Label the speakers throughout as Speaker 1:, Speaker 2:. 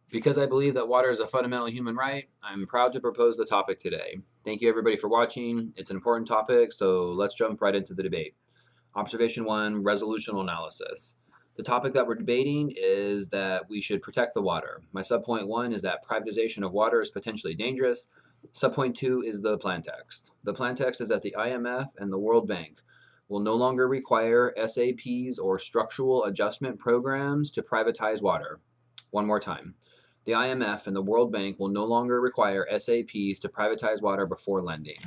Speaker 1: Because I believe that water is a fundamental human right, I'm proud to propose the topic today. Thank you everybody for watching. It's an important topic, so let's jump right into the debate. Observation 1, resolutional analysis. The topic that we're debating is that we should protect the water. My subpoint 1 is that privatization of water is potentially dangerous. Subpoint 2 is the plan text. The plan text is that the IMF and the World Bank will no longer require SAPs or structural adjustment programs to privatize water. One more time. The IMF and the World Bank will no longer require SAPs to privatize water before lending.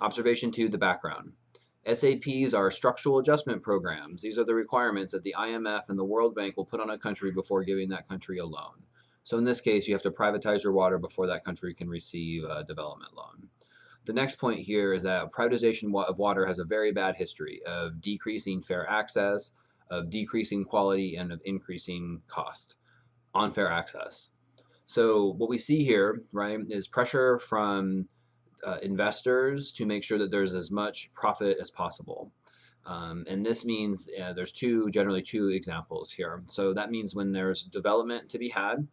Speaker 1: Observation 2, the background. SAPs are structural adjustment programs. These are the requirements that the IMF and the World Bank will put on a country before giving that country a loan. So in this case, you have to privatize your water before that country can receive a development loan. The next point here is that privatization of water has a very bad history of decreasing fair access, of decreasing quality, and of increasing cost on fair access. So what we see here, right, is pressure from investors to make sure that there's as much profit as possible. And this means there's generally two examples here. So that means when there's development to be had,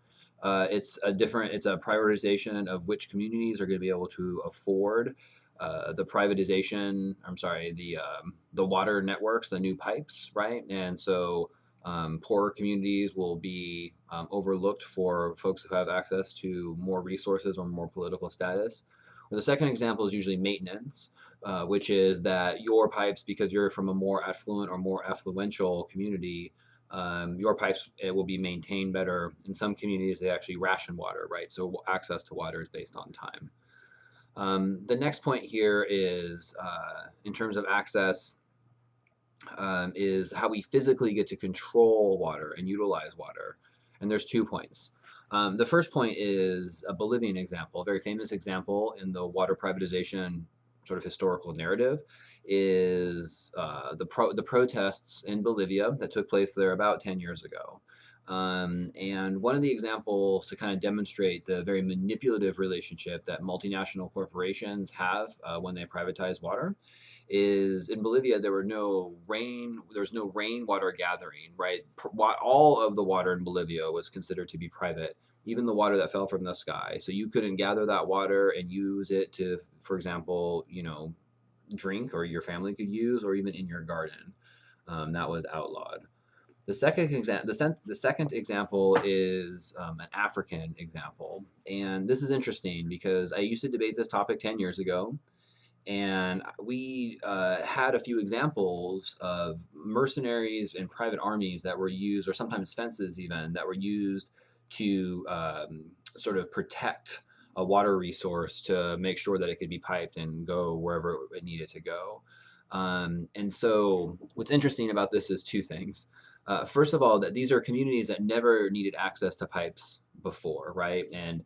Speaker 1: it's a prioritization of which communities are going to be able to afford the privatization. I'm sorry, the water networks, the new pipes, right? And so poorer communities will be overlooked for folks who have access to more resources or more political status. Or the second example is usually maintenance, which is that your pipes, because you're from a more affluent or more affluential community, your pipes will be maintained better. In some communities, they actually ration water, right? So access to water is based on time. The next point here is in terms of access, is how we physically get to control water and utilize water. And there's 2 points. The first point is a Bolivian example, a very famous example in the water privatization sort of historical narrative is the protests in Bolivia that took place there about 10 years ago. And one of the examples to kind of demonstrate the very manipulative relationship that multinational corporations have when they privatize water is in Bolivia there was no rainwater gathering, right? All of the water in Bolivia was considered to be private, even the water that fell from the sky. So you couldn't gather that water and use it to, for example, drink, or your family could use, or even in your garden. That was outlawed. The second example is an African example, and this is interesting because I used to debate this topic 10 years ago, and we had a few examples of mercenaries and private armies that were used, or sometimes fences even, that were used to sort of protect a water resource to make sure that it could be piped and go wherever it needed to go. And so what's interesting about this is two things. First of all, that these are communities that never needed access to pipes before, right? And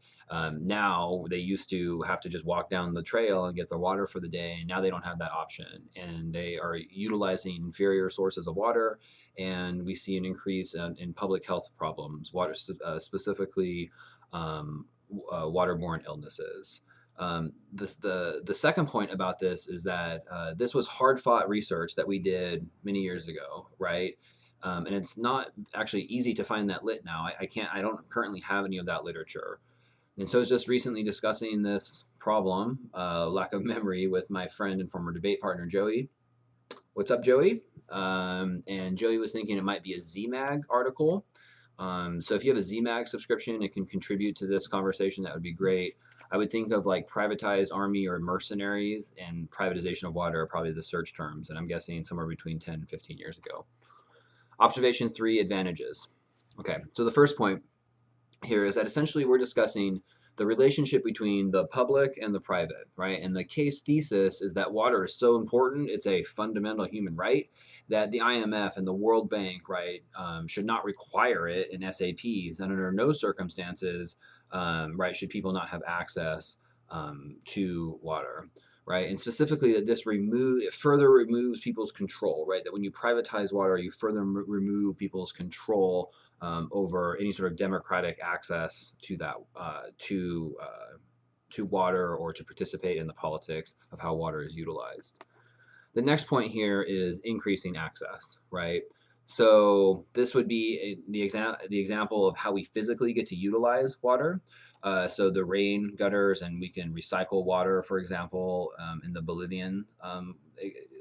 Speaker 1: now they used to have to just walk down the trail and get their water for the day, and now they don't have that option, and they are utilizing inferior sources of water, and we see an increase in public health problems, specifically waterborne illnesses. The second point about this is that this was hard fought research that we did many years ago, right? And it's not actually easy to find that lit now. I don't currently have any of that literature. And so I was just recently discussing this problem, lack of memory, with my friend and former debate partner, Joey. What's up, Joey? And Joey was thinking it might be a ZMAG article. So if you have a ZMAG subscription, it can contribute to this conversation. That would be great. I would think of like privatized army or mercenaries, and privatization of water are probably the search terms. And I'm guessing somewhere between 10 and 15 years ago. Observation 3, advantages. Okay, so the first point here is that essentially we're discussing the relationship between the public and the private, right? And the case thesis is that water is so important, it's a fundamental human right, that the IMF and the World Bank, right, should not require it in SAPs, and under no circumstances, right, should people not have access to water, right? And specifically that it further removes people's control, right? That when you privatize water, you further remove people's control over any sort of democratic access to that to water, or to participate in the politics of how water is utilized. The next point here is increasing access, right? So this would be the example of how we physically get to utilize water. So the rain gutters, and we can recycle water, for example, in the Bolivian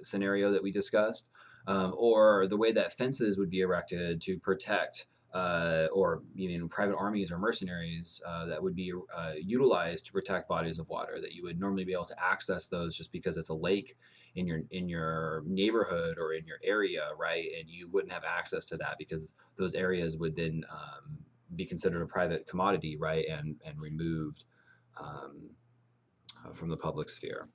Speaker 1: scenario that we discussed, or the way that fences would be erected to protect, or even private armies or mercenaries that would be utilized to protect bodies of water that you would normally be able to access those just because it's a lake in your neighborhood or in your area, right? And you wouldn't have access to that because those areas would then be considered a private commodity, right? And removed um, from the public sphere.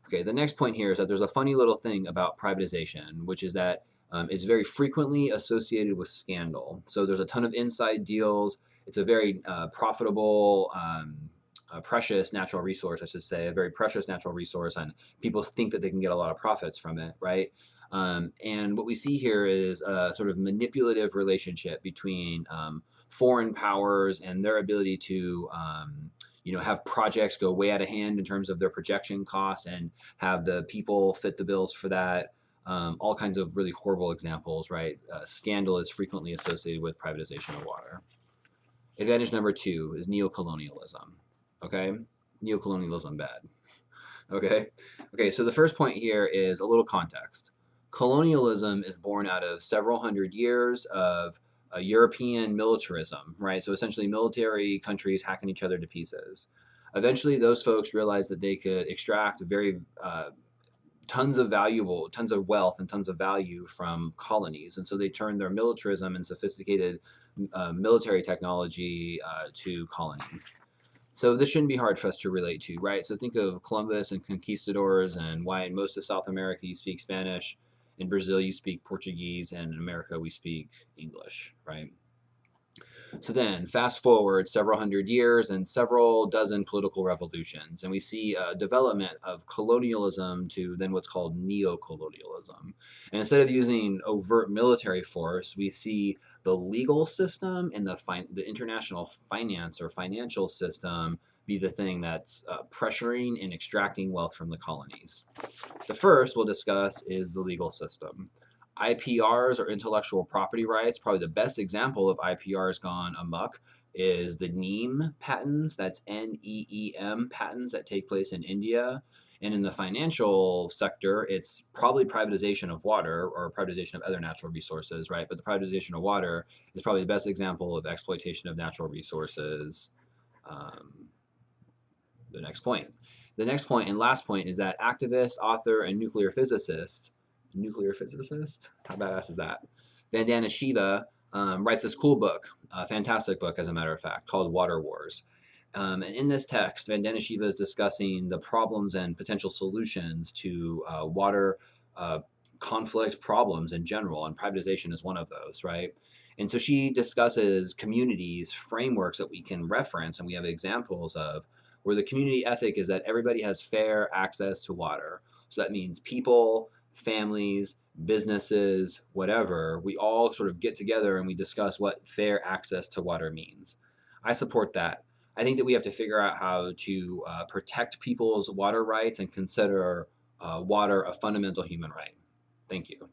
Speaker 1: Okay, the next point here is that there's a funny little thing about privatization, which is that it's very frequently associated with scandal. So there's a ton of inside deals. It's a very profitable, precious natural resource, I should say, a very precious natural resource, and people think that they can get a lot of profits from it, right? And what we see here is a sort of manipulative relationship between foreign powers and their ability to have projects go way out of hand in terms of their projection costs and have the people fit the bills for that. All kinds of really horrible examples, right? Scandal is frequently associated with privatization of water. Advantage number 2 is neocolonialism. Okay, neocolonialism bad. Okay, so the first point here is a little context. Colonialism is born out of several hundred years of European militarism, right? So essentially, military countries hacking each other to pieces. Eventually, those folks realized that they could extract tons of wealth and tons of value from colonies, and so they turned their militarism and sophisticated military technology to colonies. So this shouldn't be hard for us to relate to, right? So think of Columbus and conquistadors, and why in most of South America you speak Spanish, in Brazil you speak Portuguese, and in America we speak English, right? So then, fast forward several hundred years and several dozen political revolutions, and we see a development of colonialism to then what's called neo-colonialism. And instead of using overt military force, we see the legal system and the international finance or financial system be the thing that's pressuring and extracting wealth from the colonies. The first we'll discuss is the legal system. IPRs or intellectual property rights, probably the best example of IPRs gone amok is the NEEM patents, that's NEEM patents that take place in India. And in the financial sector, it's probably privatization of water or privatization of other natural resources, right? But the privatization of water is probably the best example of exploitation of natural resources. The next point. The next point and last point is that activist, author, and nuclear physicist, how badass is that? Vandana Shiva writes this cool book, a fantastic book, as a matter of fact, called Water Wars. And in this text, Vandana Shiva is discussing the problems and potential solutions to water conflict problems in general, and privatization is one of those, right? And so she discusses communities, frameworks that we can reference, and we have examples of where the community ethic is that everybody has fair access to water. So that means people, families, businesses, whatever, we all sort of get together and we discuss what fair access to water means. I support that. I think that we have to figure out how to protect people's water rights and consider water a fundamental human right. Thank you.